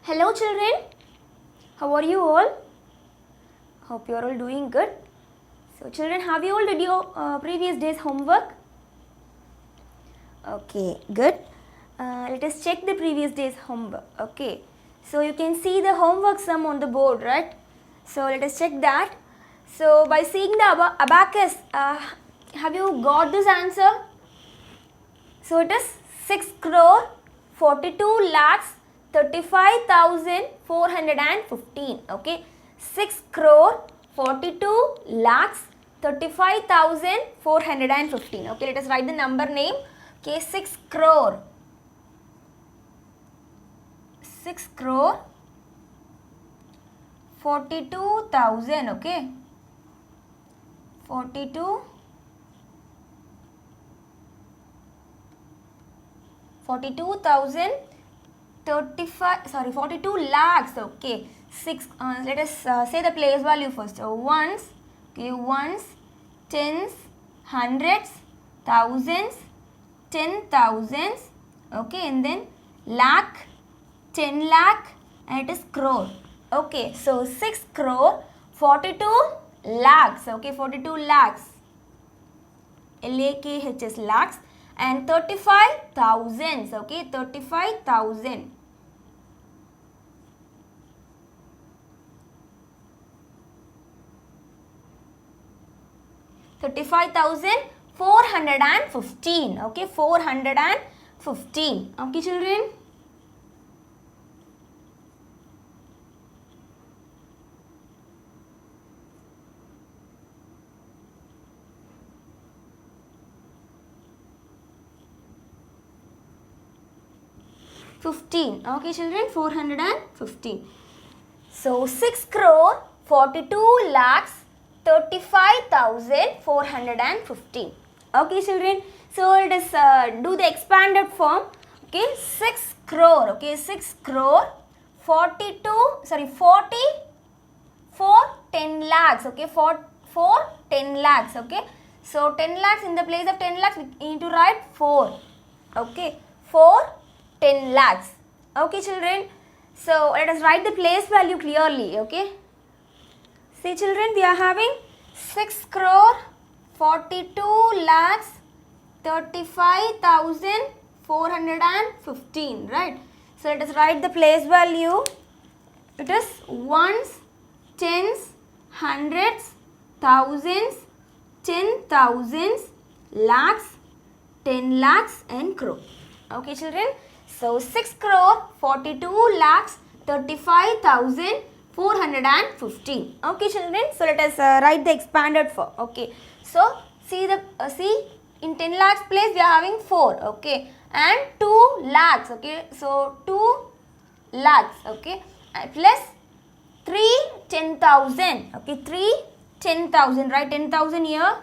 Hello children, how are you all? Hope you are all doing good. So children, have you all did your previous day's homework? Okay, good. Let us check the previous day's homework. Okay, so you can see the homework sum on the board, right? So let us check that. So by seeing the abacus, have you got this answer? So it is 6 crore 42 lakhs 35,415. Okay, 6 crore 42 lakhs 35,415. Okay, let us write the number name. Okay, 6 crore 42,000. Okay, 42 lakhs. Okay, 6 let us say the place value first. Ones, okay, ones, tens, hundreds, thousands, 10,000s, okay, and then lakh, 10 lakh, and it is crore. Okay, so 6 crore 42 lakhs. Okay, 42 lakhs, LAKHS, lakhs, and 35,000s. Okay, 35,000. 35,415. Okay, 415. Okay, children. Okay, children, 415. So 6 crore 42 lakhs 35,415. Okay, children. So let us do the expanded form. Okay, 6 crore. Okay, 6 crore 40 for 10 lakhs. Okay, for 10 lakhs. Okay, so 10 lakhs, in the place of 10 lakhs we need to write 4. Okay, for 10 lakhs. Okay, children. So let us write the place value clearly. Okay. See children, we are having 6 crore 42 lakhs 35,415, right? So let us write the place value. It is ones, tens, hundreds, thousands, 10,000s, lakhs, 10 lakhs, and crore. Okay, children. So 6 crore 42 lakhs 35,415. Okay, children. So let us write the expanded form. Okay. So see in 10 lakhs place we are having 4. Okay, and 2 lakhs. Okay, so 2 lakhs. Okay, plus 3 10,000. Okay, 3 10,000. Write 10,000 here.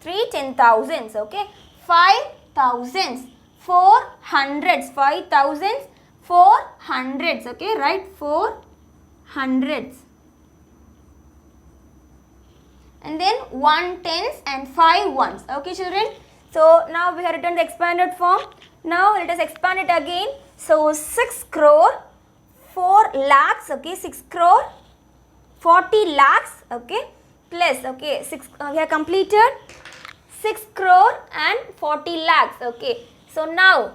3 10,000s. Okay, 5,000s, 4 hundreds, 5,000s, 4 hundreds. Okay, right, 4 hundreds, and then 1 tens and 5 ones. Okay, children. So now we have written the expanded form. Now let us expand it again. So 6 crore 4 lakhs. Okay, 6 crore 40 lakhs. Okay, plus, okay, 6 we have completed 6 crore and 40 lakhs. Okay, so now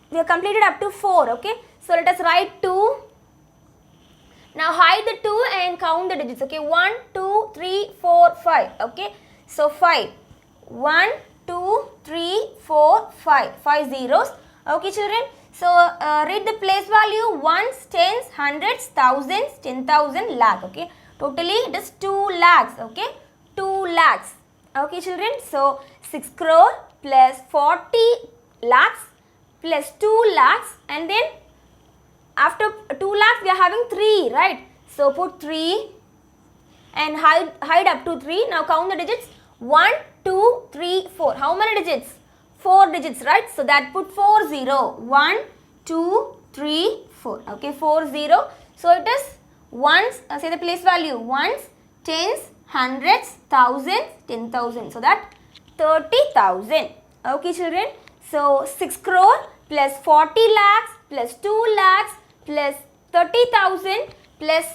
we have completed up to 4. Okay, so let us write 2. Now hide the 2 and count the digits. Okay, 1 2 3 4 5. Okay, so 5, 1 2 3 4 5, 5 zeros. Okay, children. So read the place value: ones, tens, hundreds, thousands, 10,000, lakh. Okay, totally it is 2 lakhs. Okay, 2 lakhs. Okay, children. So 6 crore plus 40 lakhs plus 2 lakhs, and then after 2 lakhs we are having 3, right? So put 3 and hide up to 3. Now count the digits: 1 2 3 4. How many digits? 4 digits, right? So that put 4 0. 1 2 3 4. Okay, 4 0. So it is ones, say the place value: ones, tens, hundreds, thousands, 10,000. So that 30,000. Okay, children. So 6 crore plus 40 lakhs plus 2 lakhs plus 30,000 plus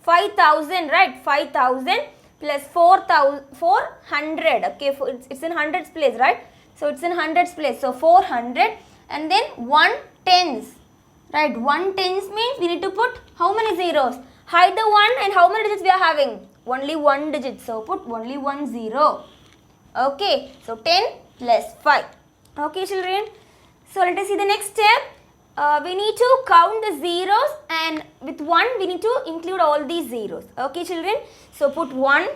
5,000, right? 5,000 plus 400. Okay, it's in hundreds place, right? So it's in hundreds place. So 400 and then 1 tens. Right, 1 tens means we need to put how many zeros? Hide the 1 and how many digits we are having? Only 1 digit. So put only 1 0. Okay, so 10 plus 5. Okay, children. So let us see the next step. We need to count the zeros and with 1 we need to include all these zeros. Okay, children. So put 1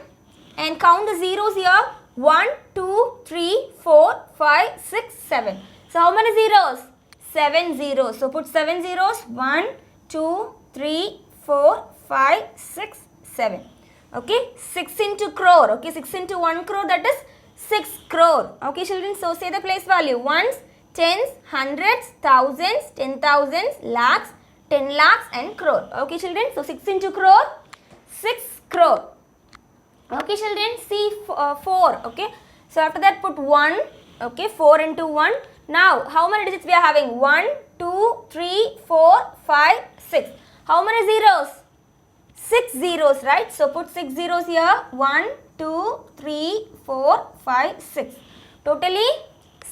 and count the zeros here. 1, 2, 3, 4, 5, 6, 7. So how many zeros? 7 zeros. So put 7 zeros. 1, 2, 3, 4, 5, 6, 7. Okay, 6 into crore. Okay, 6 into 1 crore, that is 6 crore. Okay, children. So say the place value. Ones, tens, hundreds, thousands, 10,000s, lakhs, 10 lakhs and crore. Okay, children. So 6 into crore, 6 crore. Okay, children. See 4. Okay. So after that put 1. Okay, 4 into 1. Now, how many digits we are having? 1, 2, 3, 4, 5, 6. How many zeros? 6 zeros, right? So, put 6 zeros here. 1, 2, 3, 4, 5, 6. Totally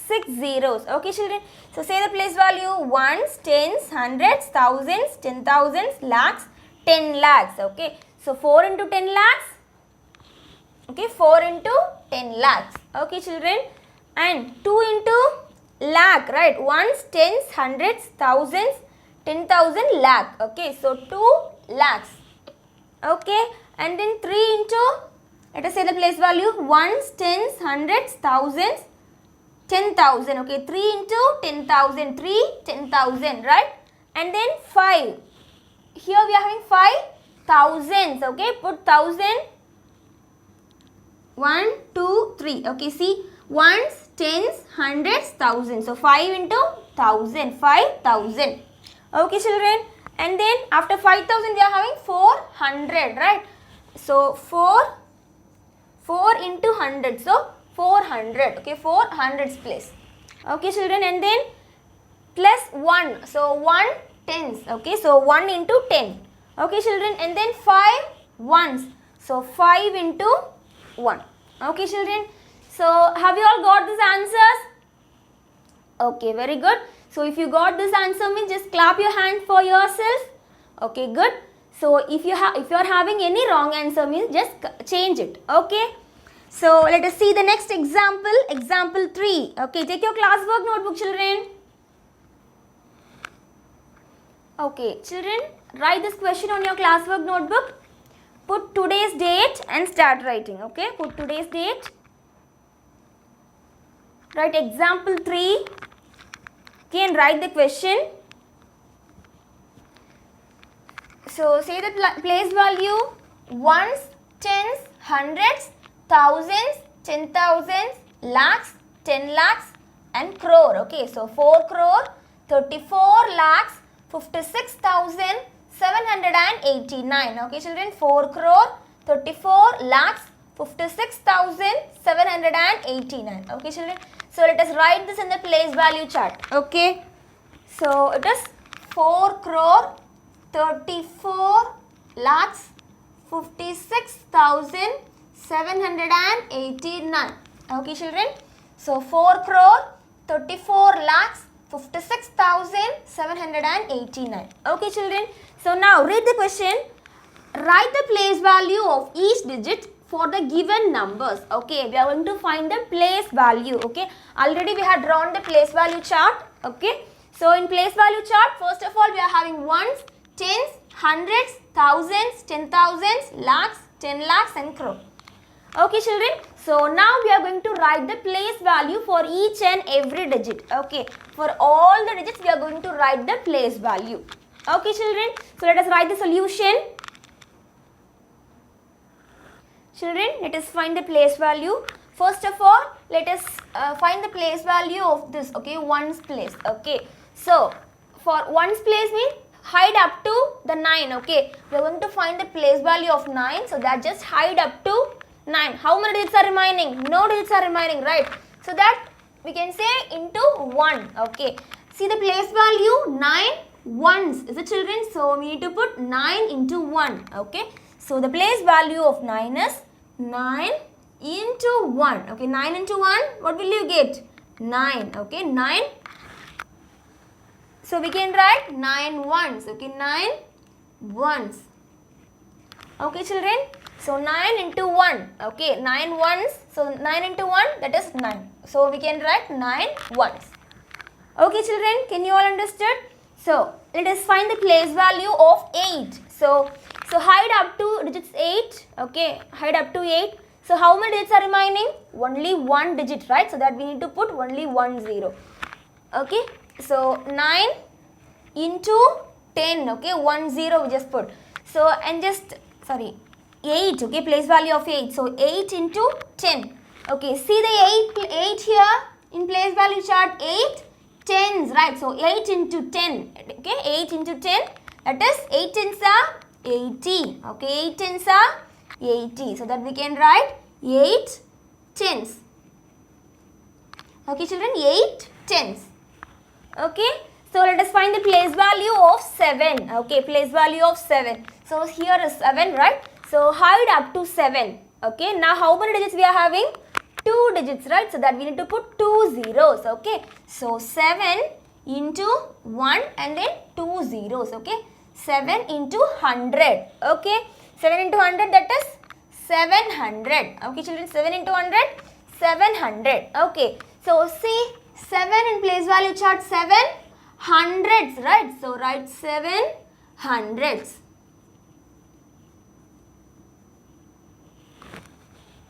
6 zeros. Okay, children. So, say the place value. Ones, tens, hundreds, thousands, 10,000s, lakhs, 10 lakhs. Okay. So, 4 into 10 lakhs. Okay, 4 into 10 lakhs. Okay, children. And 2 into lakh, right? Ones, tens, hundreds, thousands, 10,000 lakh. Okay, so 2 lakhs. Okay, and then 3 into, let us say the place value, ones, tens, hundreds, thousands, 10,000. Okay, 3 into 10,000, 3, 10,000, right? And then 5. Here we are having 5 thousands. Okay, put 1,000. 1, 2, 3. Okay, see, ones, tens, hundreds, thousands. So 5 into 1,000, 5,000. Okay, children. And then after 5,000 we are having 400, right? So 4 into 100. So 400. Okay, 400s place. Okay, children. And then plus 1. So 1 tens. Okay, so 1 into 10. Okay, children. And then 5 ones. So 5 into 1. Okay, children. So, have you all got these answers? Okay, very good. So, if you got this answer means just clap your hand for yourself. Okay, good. So, if you are having any wrong answer means just change it. Okay. So, let us see the next example. Example 3. Okay, take your classwork notebook, children. Okay, children, write this question on your classwork notebook. Put today's date and start writing. Okay, put today's date. Write example 3. Okay, and write the question. So, say the place value. Ones, tens, hundreds, thousands, 10,000s, lakhs, 10 lakhs and crore. Okay, so 4 crore, 34 lakhs, 56,789. Okay, children, 4 crore, 34 lakhs, 56,789. Okay, children. So, let us write this in the place value chart. Okay. So, it is 4 crore, 34 lakhs, 56,789. Okay, children. So, 4 crore, 34 lakhs, 56,789. Okay, children. So, now read the question. Write the place value of each digit for the given numbers. Okay, we are going to find the place value. Okay, already we had drawn the place value chart. Okay, so in place value chart, first of all, we are having ones, tens, hundreds, thousands, 10,000s, lakhs, 10 lakhs and crore. Okay, children. So now we are going to write the place value for each and every digit. Okay, for all the digits we are going to write the place value. Okay, children. So let us write the solution. Children, let us find the place value. First of all, let us find the place value of this. Okay, ones place. Okay, so for ones place means hide up to the 9. Okay, we are going to find the place value of 9. So that just hide up to 9. How many digits are remaining? No digits are remaining, right? So that we can say into 1. Okay. See the place value 9 ones. Is it, children? So we need to put 9 into 1. Okay. So the place value of 9 is 9 into 1. Okay. 9 into 1. What will you get? 9. Okay. 9. So we can write 9 ones. Okay. 9 ones. Okay, children. So 9 into 1. Okay. 9 ones. So 9 into 1, that is 9. So we can write 9 ones. Okay, children. Can you all understood? So let us find the place value of 8. So hide up to digits 8. Okay. Hide up to 8. So how many digits are remaining? Only one digit, right? So that we need to put only 1 0. Okay. So 9 into 10. Okay. 1 0 we just put. So and just, sorry, 8. Okay. Place value of 8. So 8 into 10. Okay. See the 8 here in place value chart. 8 tens, right? So 8 into 10. Okay. 8 into 10. That is 8 tens are 80. Okay. 8 tens are 80. So that we can write 8 tens. Okay, children, 8 tens. Okay. So let us find the place value of 7. Okay, place value of 7. So here is 7, right? So hide up to 7. Okay. Now how many digits we are having? 2 digits, right? So that we need to put 2 zeros. Okay. So 7 into 1 and then 2 zeros. Okay. 7 into 100. Okay. 7 into 100, that is 700. Okay, children, 7 into 100, 700. Okay. So see 7 in place value chart, 7 hundreds, right? So write 7 hundreds.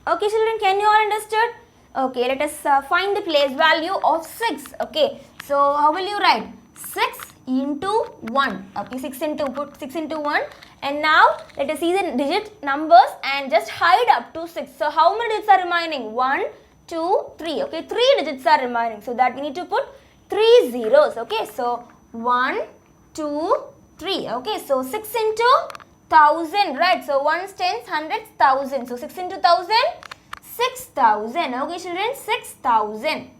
Okay, children, can you all understood? Okay, let us find the place value of 6. Okay, so how will you write? 6 into 1. Okay, 6 into, put 6 into 1. And now let us see the digit numbers and just hide up to 6. So how many digits are remaining? 1, 2, 3. Okay, 3 digits are remaining. So that we need to put 3 zeros. Okay, so 1, 2, 3. Okay, so 6 into 1000, right? So 1s, 10s, 100s, 1000. So 6 into 1000, 6000. Okay, children, 6000.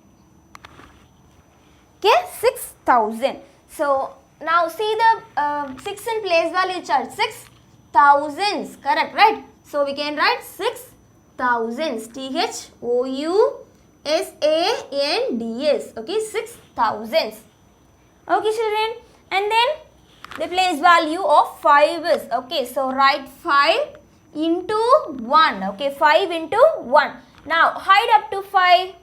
Okay, 6000. So now see the 6 in place value chart. 6 thousands, correct, right? So we can write 6 thousands. THOUSANDS. Okay, 6 thousands. Okay, children. And then the place value of 5 is, okay, so write 5 into 1. Okay, 5 into 1. Now hide up to 5.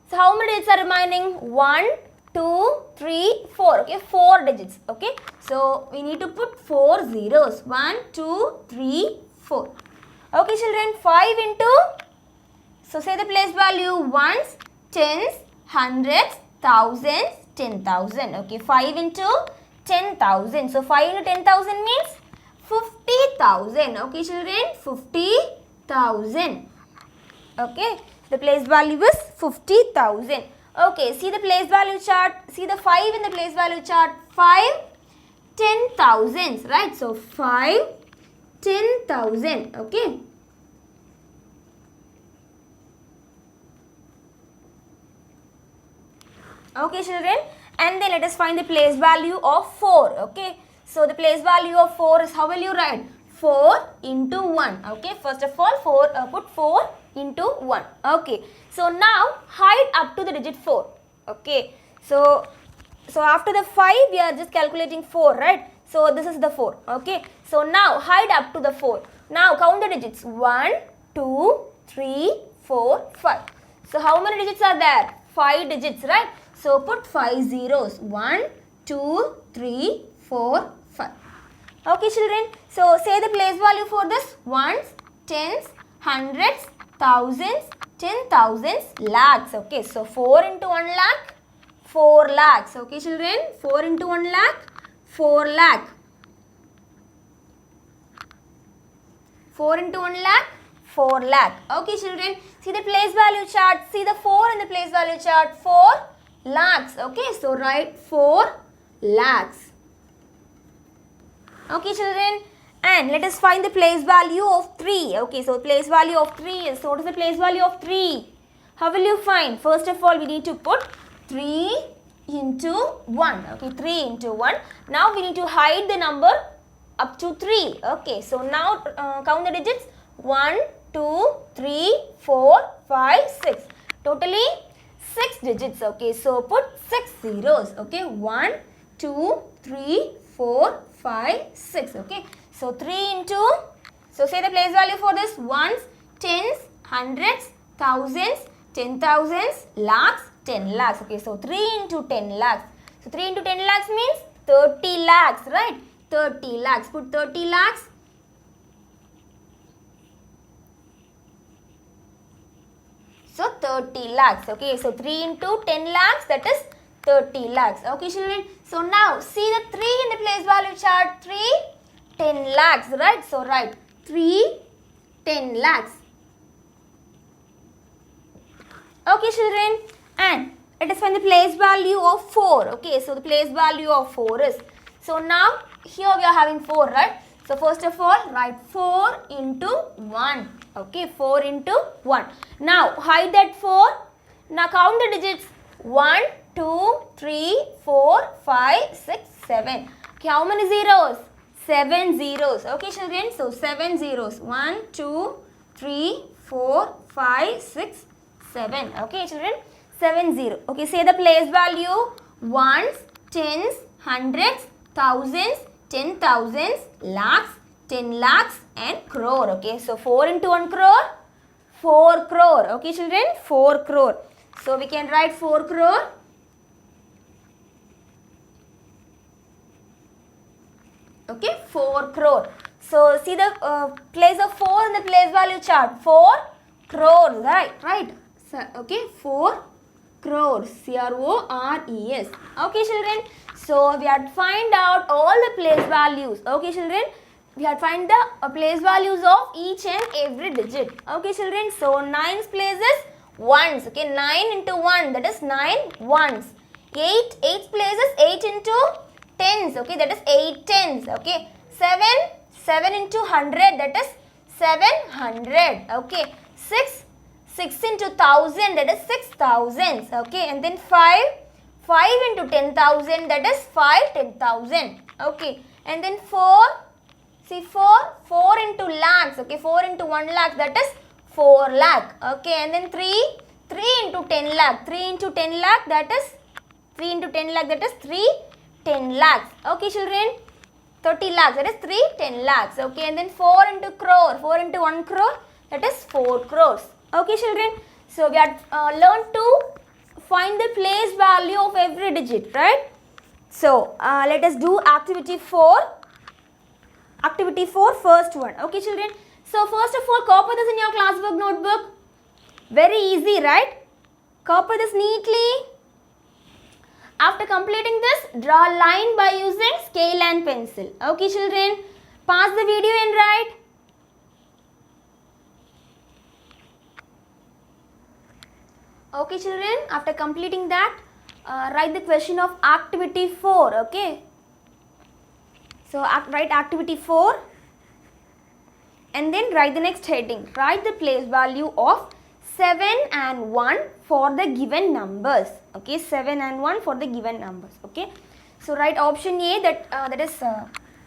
So how many digits are remaining? 1, 2, 3, 4. Okay, 4 digits. Okay, so we need to put 4 zeros. 1, 2, 3, 4. Okay, children, 5 into, so say the place value ones, tens, hundreds, thousands, 10,000. Okay, 5 into 10,000. So 5 into 10,000 means 50,000. Okay, children, 50,000. Okay, the place value is 50,000. Okay, see the place value chart. See the 5 in the place value chart. 5 10,000s, right? So 5 10,000. Okay. Okay, children. And then let us find the place value of 4. Okay. So the place value of 4 is, how will you write? 4 into 1. Okay. First of all, put 4 into 1. Okay. So now hide up to the digit 4. Okay. So after the 5, we are just calculating 4, right? So this is the 4. Okay. So now hide up to the 4. Now count the digits. 1, 2, 3, 4, 5. So how many digits are there? 5 digits, right? So put 5 zeros. 1, 2, 3, 4, 5. Okay, children. So say the place value for this. Ones, tens, hundreds, thousands, 10,000s, lakhs. Okay, so 4 into 1 lakh, 4 lakhs. Okay, children. 4 into 1 lakh, 4 lakh. 4 into 1 lakh, 4 lakh. Okay, children. See the place value chart. See the 4 in the place value chart. 4 lakhs. Okay, so write 4 lakhs. Okay, children. And let us find the place value of 3. Okay, so place value of 3 is, so what is the place value of 3? How will you find? First of all, we need to put 3 into 1. Okay, 3 into 1. Now we need to hide the number up to 3. Okay, so now count the digits. 1, 2, 3, 4, 5, 6. Totally 6 digits. Okay, so put 6 zeros. Okay, 1, 2, 3, 4, 5, 6. Okay, so 3 into, so say the place value for this: ones, tens, hundreds, thousands, 10,000s, lakhs, 10 lakhs. Okay, so 3 into 10 lakhs. So 3 into 10 lakhs means 30 lakhs, right? 30 lakhs. Put 30 lakhs. So 30 lakhs. Okay, so 3 into 10 lakhs, that is 30 lakhs. Okay, children. So now see the 3 in the place value chart. 3, 10 lakhs, right? So write 3, 10 lakhs. Okay, children. And let us find the place value of 4. Okay, so the place value of 4 is, so now here we are having 4, right? So first of all, write 4 into 1. Okay, 4 into 1. Now hide that 4. Now count the digits. 1, 2, 3, 4, 5, 6, 7. Okay, how many zeros? 7 zeros. Okay, children. So 7 zeros. 1, 2, 3, 4, 5, 6, 7. Okay, children. 7 0. Okay, say the place value: ones, tens, hundreds, thousands, 10,000s, lakhs, 10 lakhs, and crore. Okay, so 4 into 1 crore, 4 crore. Okay, children, 4 crore. So we can write 4 crore. Okay, 4 crore. So see the place of 4 in the place value chart. 4 crores, right? So, okay, 4 crores, C-R-O-R-E-S. Okay, children. So we have to find out all the place values. Okay, children. We have to find the place values of each and every digit. Okay, children. So 9's place is ones. Okay, 9 into 1, that is 9 ones. 8's place is 8 into tens. Okay, that is 8 tens. Okay, 7 into 100, that is 700. Okay, 6 into 1000, that is 6,000s. Okay, and then 5 into 10,000, that is 10,000. Okay, and then 4, see 4 into lakhs. Okay, 4 into 1 lakh, that is 4 lakh. Okay, and then 3 into 10 lakh. 3 into 10 lakh, that is 3 into 10 lakh, that is 10 lakhs. Okay, children. 30 lakhs, that is 10 lakhs. Okay, and then 4 into crore. 4 into 1 crore, that is 4 crores. Okay, children. So we have learned to find the place value of every digit, right? So let us do activity 4. Activity 4, first one. Okay, children. So first of all, copy this in your classwork notebook. Very easy, right? Copy this neatly. After completing this, draw a line by using scale and pencil. Okay, children. Pause the video and write. Okay, children. After completing that, write the question of activity 4. Okay. So write activity 4 and then write the next heading. Write the place value of 7 and 1 for the given numbers. Okay, 7 and 1 for the given numbers. Okay, so write option A, that is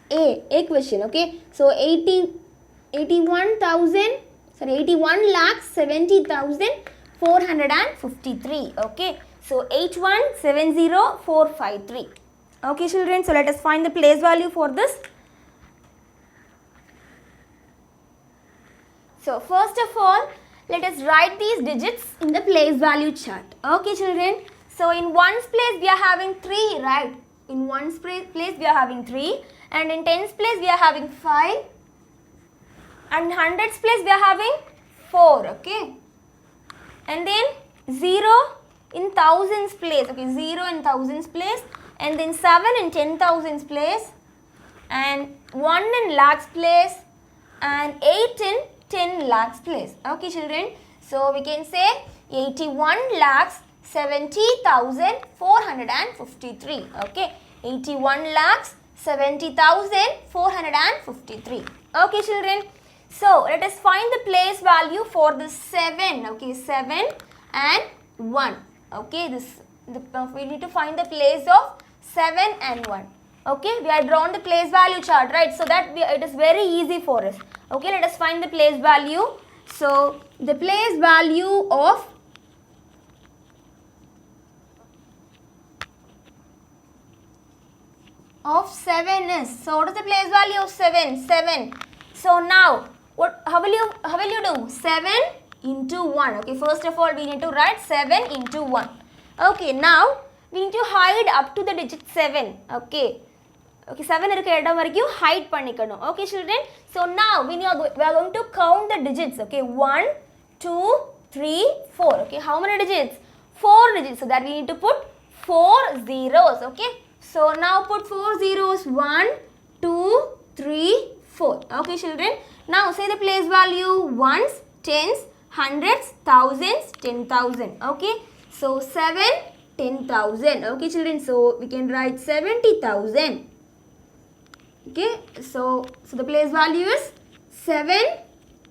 A question. Okay, so 81 lakhs 70,453. Okay, so 8170453. Okay, children, so let us find the place value for this. So first of all, let us write these digits in the place value chart. Okay, children. So in ones place we are having 3, right? In ones place we are having 3, and in tens place we are having 5, and in hundreds place we are having 4. Okay, and then 0 in thousands place. Okay, 0 in thousands place, and then 7 in 10,000s place, and 1 in lakhs place, and 8 in 10 lakhs place. Okay, children. So we can say 81 lakhs 70,453. Okay, 81 lakhs 70,453. Okay, children. So let us find the place value for the 7. Okay, 7 and 1. Okay, we need to find the place of 7 and 1. Okay, we have drawn the place value chart, right? So that it is very easy for us. Okay, let us find the place value. So the place value of 7 is, so what is the place value of 7? 7. So now how will you do? 7 into 1. Okay, first of all we need to write 7 into 1. Okay, now we need to hide up to the digit 7. Okay, 7 irukka edam varaikum hide pannikano. Okay, children, so now we are going to count the digits. Okay, 1 2 3 4. Okay, how many digits? 4 digits. So that we need to put 4 zeros. Okay, so now put 4 zeros. 1 2 3 4. Okay, children, now say the place value: ones, tens, hundreds, thousands, 10,000. Okay, so 7 10,000. Okay, children, so we can write 70,000. Okay, so the place value is 7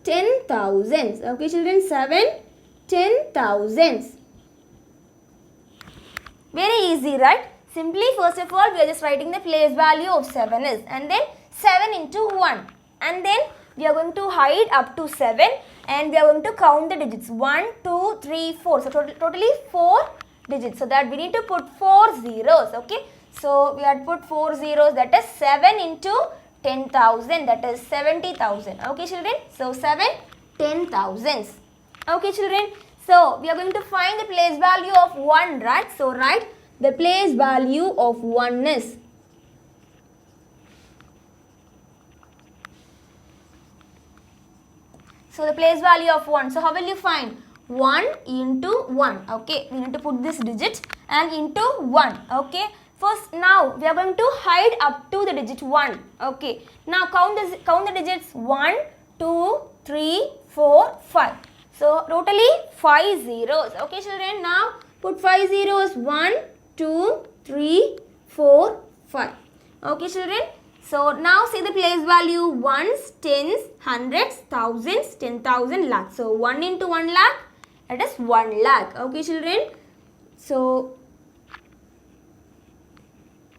10,000. Okay, children, 7 10,000. Very easy, right? Simply, first of all, we are just writing the place value of 7 is, and then 7 into 1, and then we are going to hide up to 7, and we are going to count the digits: 1 2 3 4. So totally 4 digits, so that we need to put 4 zeros. Okay, so we had put 4 zeros, that is 7 into 10,000, that is 70,000. Okay, children, so 7 10,000. Okay, children, so we are going to find the place value of 1, right? So write the place value of 1 is, so the place value of 1, so how will you find? 1 into 1. Okay, we need to put this digit and into 1. Okay, first now we are going to hide up to the digit 1. Okay, now count the digits: 1 2 3 4 5. So totally 5 zeros. Okay, children, now put 5 zeros: 1 2 3 4 5. Okay, children, so now say the place value: ones, tens, hundreds, thousands, 10,000, lakhs. So 1 into 1 lakh, that is 1 lakh. Okay, children, so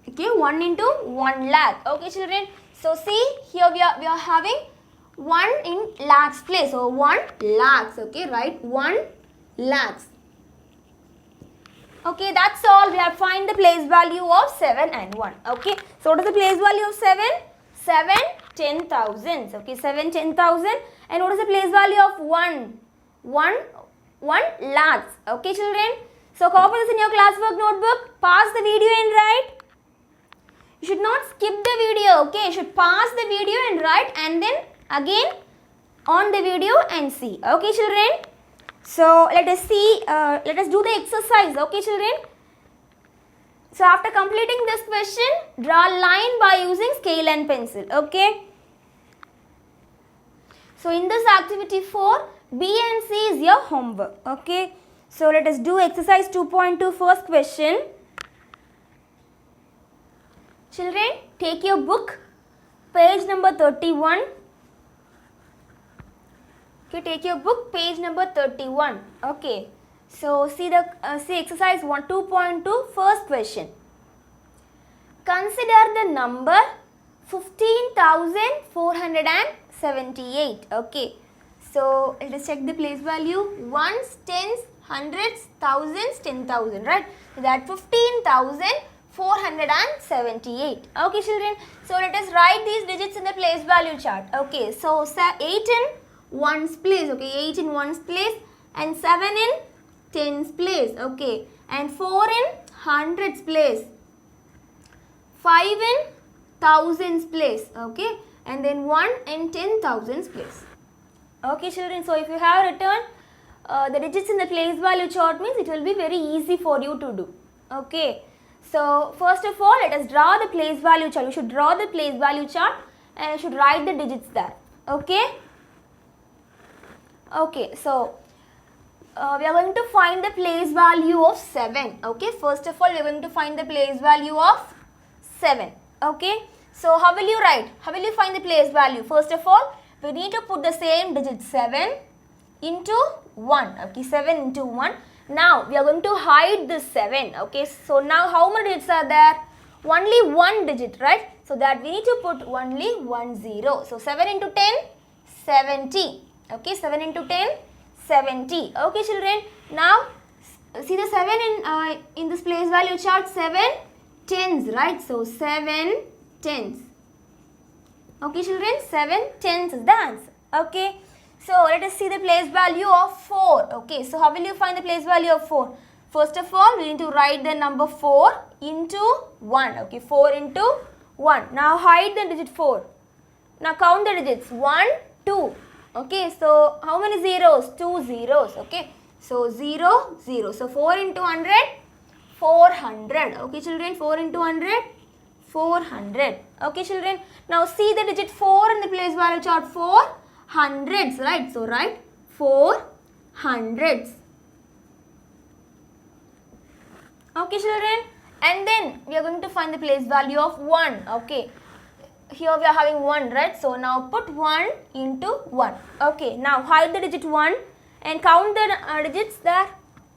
okay, 1 into 1 lakh. Okay, children, so see here we are having 1 in lakhs place, so 1 lakhs. Okay, right, 1 lakhs. Okay, that's all. We have find the place value of 7 and 1. Okay, so what is the place value of 7? 7 10,000. Okay, 7 10,000. And what is the place value of 1? 1 lakhs. Okay, children, so copy this in your classwork notebook. Pause the video and write. You should not skip the video. Okay, you should pause the video and write, and then again on the video and see. Okay, children, so let us see, let us do the exercise. Okay, children, so after completing this question, draw a line by using scale and pencil. Okay, so in this activity 4, B and C is your homework. Okay, so let us do exercise 2.2 first question. Children, take your book, page number 31. Okay, take your book, page number 31. Okay, so see exercise 2.2 first question. Consider the number 15,478. Okay, so let us check the place value: ones, tens, hundreds, thousands, 10,000. Right, so that 15,478. Okay, children, so let us write these digits in the place value chart. Okay, so 8 in ones place. Okay, 8 in ones place, and 7 in tens place. Okay, and 4 in hundreds place, 5 in thousands place. Okay, and then 1 in 10,000s place. Okay, children, so if you have written the digits in the place value chart, means it will be very easy for you to do. Okay, so first of all, let us draw the place value chart. You should draw the place value chart and you should write the digits there. Okay, okay, so we are going to find the place value of 7. Okay, first of all, we are going to find the place value of 7. Okay, So how will you write? How will you find the place value? First of all, we need to put the same digit 7 into 1. Okay, 7 into 1. Now we are going to hide this 7. Okay, so now how many digits are there? Only one digit, right? So that we need to put only 1 0. So 7 into 10, 70. Okay, 7 into 10, 70. Okay, children. Now see the 7 in this place value chart, 7 tens, right? So 7 tens. Okay, children, 7 tens is the answer. Okay, so let us see the place value of 4. Okay, so how will you find the place value of 4? First of all, we need to write the number 4 into 1. Okay, 4 into 1. Now hide the digit 4. Now count the digits. 1, 2. Okay, so how many zeros? 2 zeros. Okay, so 0, 0. So 4 into 100, 400. Okay, children, 4 into 100, 400. Okay, children. Now see the digit 4 in the place value chart. 4 hundreds, right? So write 4 hundreds. Okay, children. And then we are going to find the place value of 1. Okay. Here we are having 1, right? So now put 1 into 1. Okay. Now hide the digit 1 and count the digits there.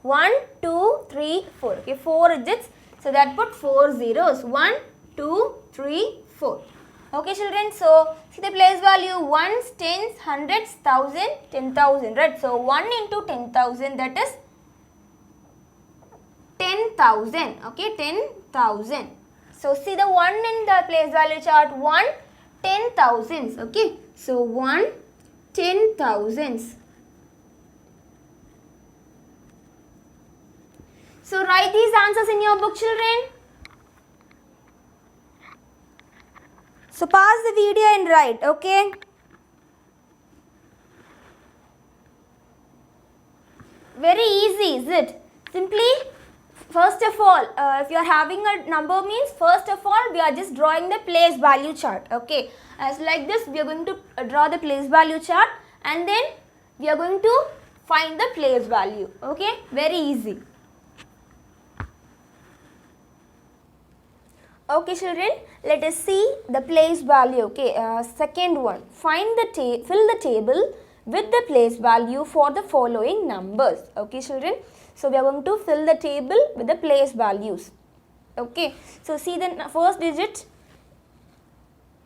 1, 2, 3, 4. Okay. 4 digits. So that put 4 zeros. 1, 2, 3, 4. Okay, children. So see the place value: ones, tens, hundreds, thousand, 10,000. Right. So 1 into 10,000, that is 10,000. Okay, 10,000. So see the 1 in the place value chart. 1, 10,000s. Okay. So 1, 10,000s. So write these answers in your book, children. So pause the video and write. Okay. Very easy, is it? Simply, first of all, if you are having a number means, first of all, we are just drawing the place value chart. Okay. As like this, we are going to draw the place value chart and then we are going to find the place value. Okay. Very easy. Okay, children, let us see the place value. Okay, second one. Fill the table with the place value for the following numbers. Okay, children. So we are going to fill the table with the place values. Okay. So see the first digit.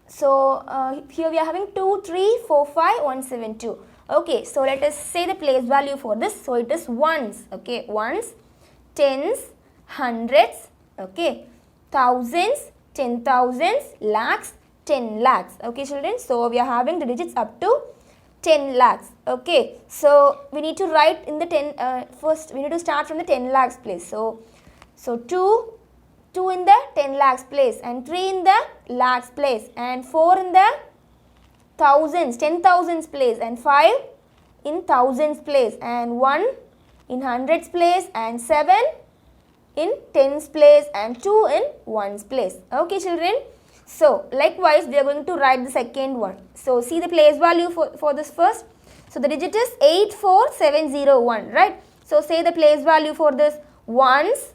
So here we are having 2, 3, 4, 5, 1, 7, 2. Okay. So let us say the place value for this. So it is ones. Okay, ones, tens, hundreds. Okay. Thousands, 10,000s, lakhs, 10 lakhs. Okay, children. So we are having the digits up to 10 lakhs. Okay. So we need to write in the 10. First, we need to start from the 10 lakhs place. So 2 in the 10 lakhs place, and 3 in the lakhs place, and 4 in the thousands, 10,000s place, and 5 in thousands place, and 1 in hundreds place, and 7 in tens place, and 2 in ones place. Okay, children. So likewise we are going to write the second one. So see the place value for this first. So the digit is 84701, right? So say the place value for this: ones,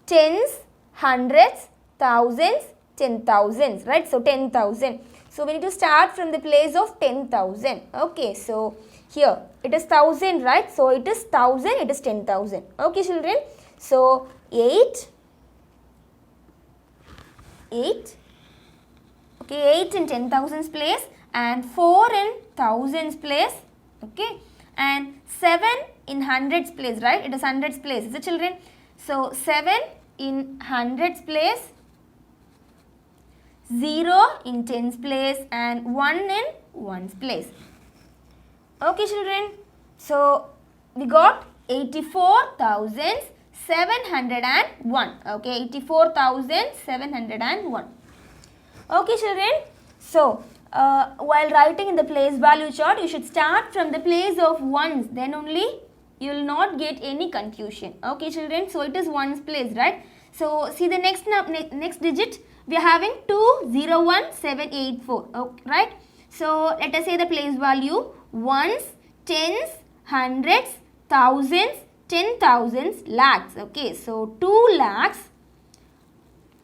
tens, hundreds, thousands, 10,000s, right? So 10,000. So we need to start from the place of 10,000. Okay, so here it is 1,000, right? So it is 1,000, it is 10,000. Okay, children. So 8, okay, 8 in 10,000s place, and 4 in thousands place, okay, and 7 in hundreds place, right? It is hundreds place, is it, children? So 7 in hundreds place, 0 in tens place, and 1 in ones place. Okay, children. So we got 84,701. Okay, 84,701. Okay, children. So while writing in the place value chart, you should start from the place of ones. Then only you will not get any confusion. Okay, children. So it is ones place, right? So see the next digit. We are having 201784. Okay, right? So let us say the place value: ones, tens, hundreds, thousands, 10,000s, lakhs. Okay, so 2 lakhs,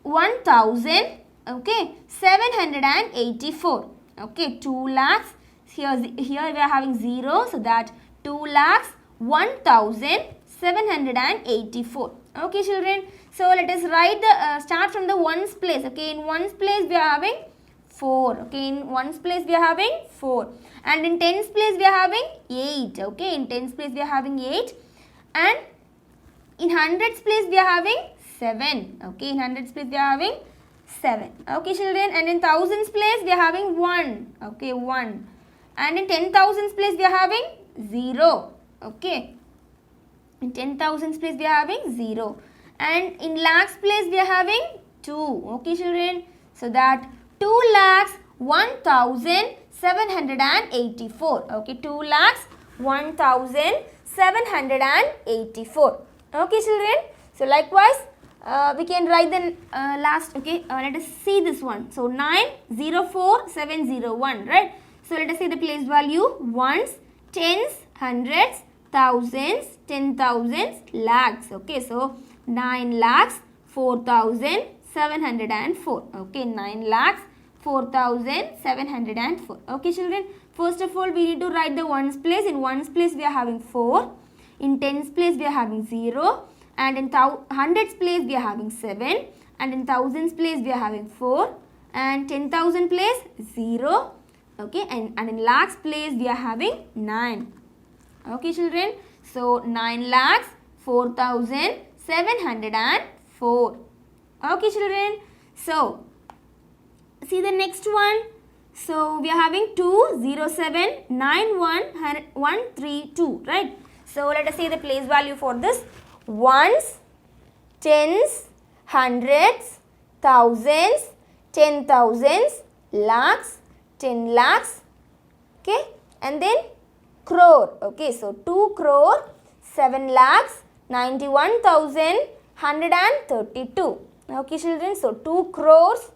1,000, okay, 784. Okay, 2 lakhs. Here we are having 0, so that 2 lakhs 1784. Okay, children. So let us write the start from the ones place. Okay, in ones place we are having 4. Okay, in ones place we are having 4, and in tens place we are having 8. Okay, in tens place we are having 8, and in hundreds place we are having 7. Okay, in hundreds place we are having 7. Okay, children, and in thousands place we are having 1. Okay, 1, and in 10,000s place we are having 0. Okay, in 10,000s place we are having 0, and in lakhs place we are having 2. Okay, children, so that 2 lakhs 1784. Okay, 2 lakhs 1784. Okay, children, so likewise we can write the last. Okay, let us see this one. So 904701, right? So let us see the place value: ones, tens, hundreds, thousands, 10,000s, lakhs. Okay, so 9 lakhs 4704. Okay, 9 lakhs 4704. Okay, children, first of all we need to write the ones place. In ones place we are having 4, in tens place we are having 0, and in hundreds place we are having 7, and in thousands place we are having 4, and 10,000 place 0. Okay, and in lakhs place we are having 9. Okay, children, so 9 lakhs 4704. Okay, children, so see the next one. So we are having 2079132, right? So let us see the place value for this: ones, tens, hundreds, thousands, 10,000s, lakhs, 10 lakhs. Okay, and then crore. Okay, so 2 crore 7 lakhs 91,132. Okay, children, so 2 crores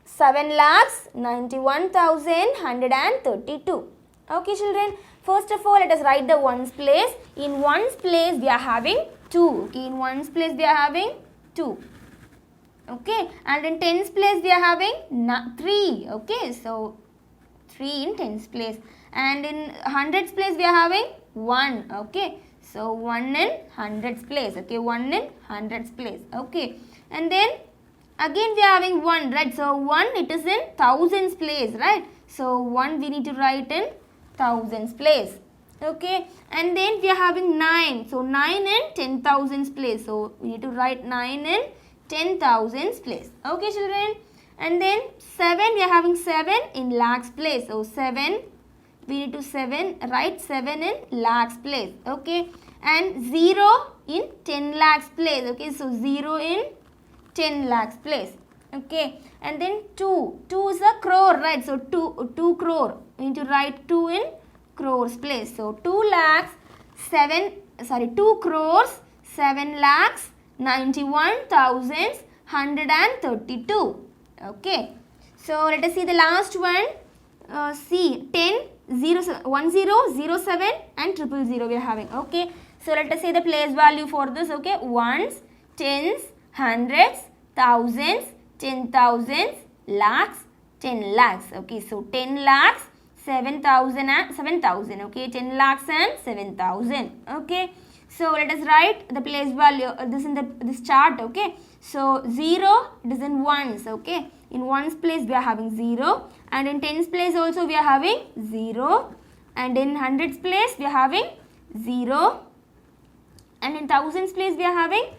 7 lakhs 91,132. Okay, children, first of all let us write the ones place. In ones place we are having 2. Okay, in ones place we are having 2. Okay, and in tens place we are having 3. Okay, so 3 in tens place, and in hundreds place we are having 1. Okay, so 1 in hundreds place. Okay, 1 in hundreds place. Okay, and then again we are having 1, right? So 1, it is in thousands place, right? So 1 we need to write in thousands place. Okay, and then we are having 9. So 9 in 10,000s place. So we need to write 9 in 10,000s place. Okay, children, and then 7 we are having 7 in lakhs place. So 7 we need to write 7 in lakhs place. Okay, and 0 in 10 lakhs place. Okay, so 0 in 10 lakhs place. Okay, and then 2 is a crore, right? So 2 crore, we need to write 2 in crores place. So 2 crores 7 lakhs 91,132. Okay, so let us see the last one. See 10, 1007 and 000 we are having. Okay, so let us say the place value for this. Okay, ones, tens, hundreds, thousands, 10,000s, lakhs, 10 lakhs. Okay, so 10 lakhs 7,000 and 7,000. Okay, 10 lakhs and 7,000. Okay, so let us write the place value this in this chart. Okay, so 0, it is in ones. Okay, in ones place we are having 0, and in tens place also we are having 0, and in hundreds place we are having 0, and in thousands place we are having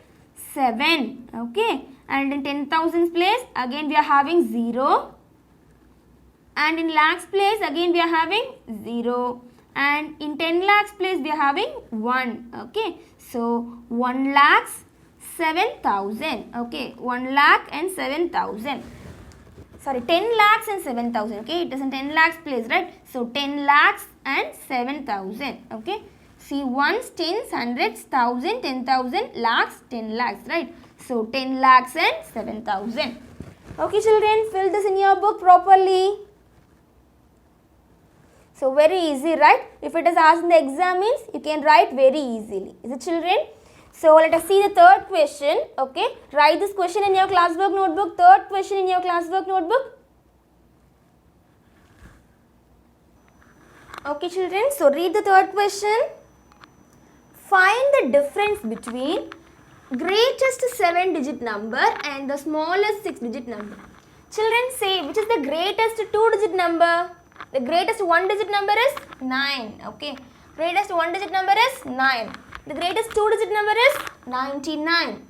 7. Okay, and in 10,000s place again we are having 0, and in lakhs place again we are having 0, and in 10 lakhs place we are having 1. Okay, so 1 lakhs 7,000. Okay, 1 lakh and 7,000. Sorry, 10 lakhs and 7,000. Okay, it is in 10 lakhs place, right? So 10 lakhs and 7,000. Okay, see ones, tens, hundreds, thousand, 10,000, lakhs, 10 lakhs, right? So 10 lakhs and 7,000. Okay, children, fill this in your book properly. So very easy, right? If it is asked in the exam means you can write very easily. Is it, children? So let us see the third question. Okay, write this question in your classwork notebook. Third question in your classwork notebook. Okay children, so read the third question. Find the difference between greatest 7-digit number and the smallest 6-digit number. Children, say which is the greatest 2-digit number. The greatest 1-digit number is 9. Okay, greatest 1-digit number is 9. The greatest 2-digit number is 99.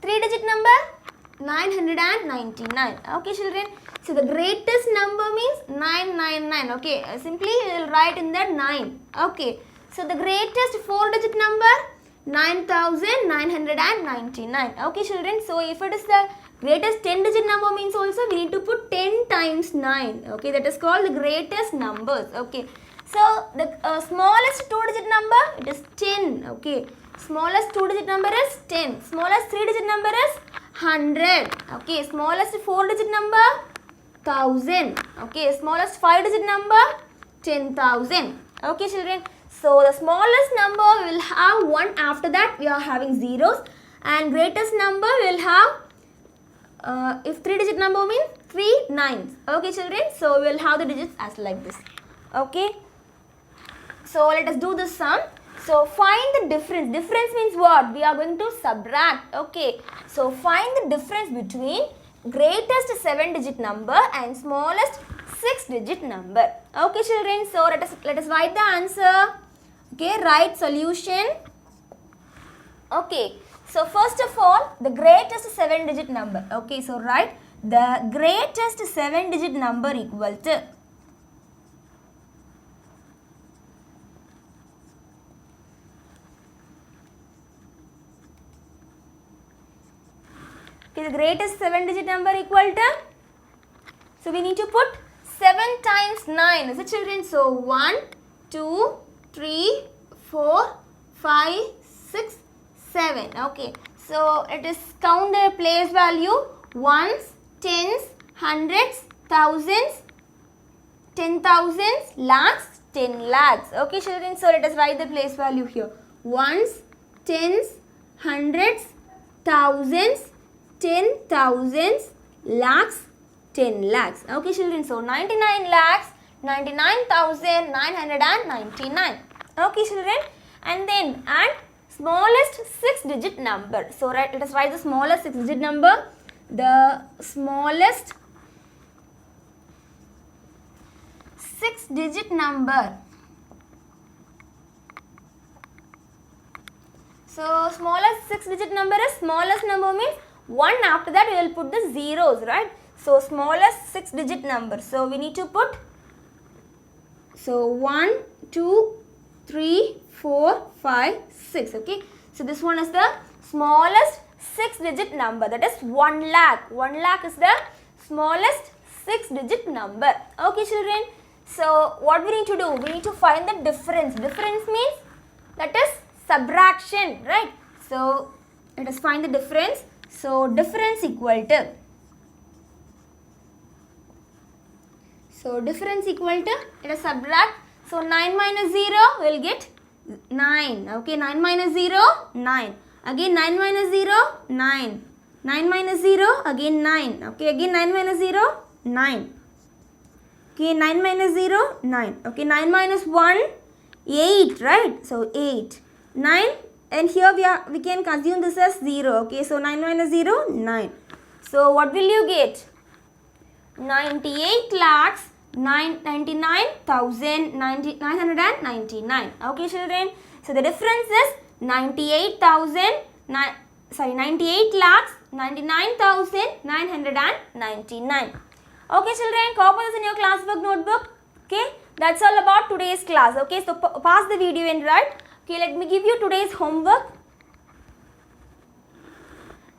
3-digit number 999. Okay children, so the greatest number means 999. Okay, simply we will write in that 9. Okay, so the greatest 4-digit number 9999. Okay children, so if it is the greatest 10-digit number means also we need to put 10 times 9. Okay, that is called the greatest numbers. Okay, so the smallest 2-digit number, it is 10. Okay, smallest 2-digit number is 10. Smallest 3-digit number is 100. Okay, smallest 4-digit number 1000. Okay, smallest 5-digit number 10,000. Okay children, so the smallest number will have 1 after that we are having zeros, and greatest number will have if 3-digit number means 3 nines. Okay children, so we will have the digits as like this. Okay, so let us do the sum. So find the difference. Difference means what? We are going to subtract. Okay, so find the difference between greatest 7-digit number and smallest 6-digit number. Okay children, so let us write the answer. Okay, write solution. Okay, so first of all, the greatest 7-digit number. Okay, so write the greatest 7-digit number equal to the greatest 7-digit number equal to, so we need to put 7 times 9. Is it children? So 1, 2, 3, 4, 5, 6, 7. Okay, so it is count the place value: ones, tens, hundreds, thousands, 10,000s, lakhs, 10 lakhs. Okay children, so let us write the place value here: ones, tens, hundreds, thousands, 10,000s, lakhs, 10 lakhs. Okay children, so 99 lakhs 99,999. Okay children, and then add smallest 6-digit number. So let us write the smallest 6-digit number. The smallest 6-digit number. So smallest 6-digit number is, smallest number means 1 after that we will put the zeros, right? So smallest 6-digit number. So we need to put, so 1, 2, 3, 4, 5, 6. Okay, so this one is the smallest 6-digit number, that is 1 lakh. 1 lakh is the smallest 6-digit number. Okay children, so what we need to do? We need to find the difference. Difference means that is subtraction, right? So let us find the difference. So difference equal to, so difference equal to, let us subtract. So 9 minus 0 will get 9. Okay, 9 minus 0, 9. Again 9 minus 0, 9. 9 minus 0, again 9. Okay, again 9 minus 0, 9. Okay, 9 minus 0, 9. Okay, 9 minus 1, 8, right? So 8. 9, and here we can consume this as 0. Okay, so 9 minus 0, 9. So what will you get? 98 lakhs 99,999. Okay children, so the difference is 98 lakhs 99,999. Okay children, copy this in your classwork notebook. Okay, that's all about today's class. Okay, so pause the video and write. Okay, let me give you today's homework.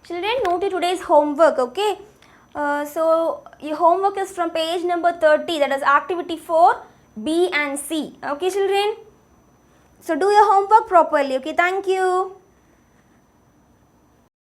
Children, note today's homework. Okay, so your homework is from page number 30, that is activity 4, B and C. Okay children, so do your homework properly. Okay, thank you.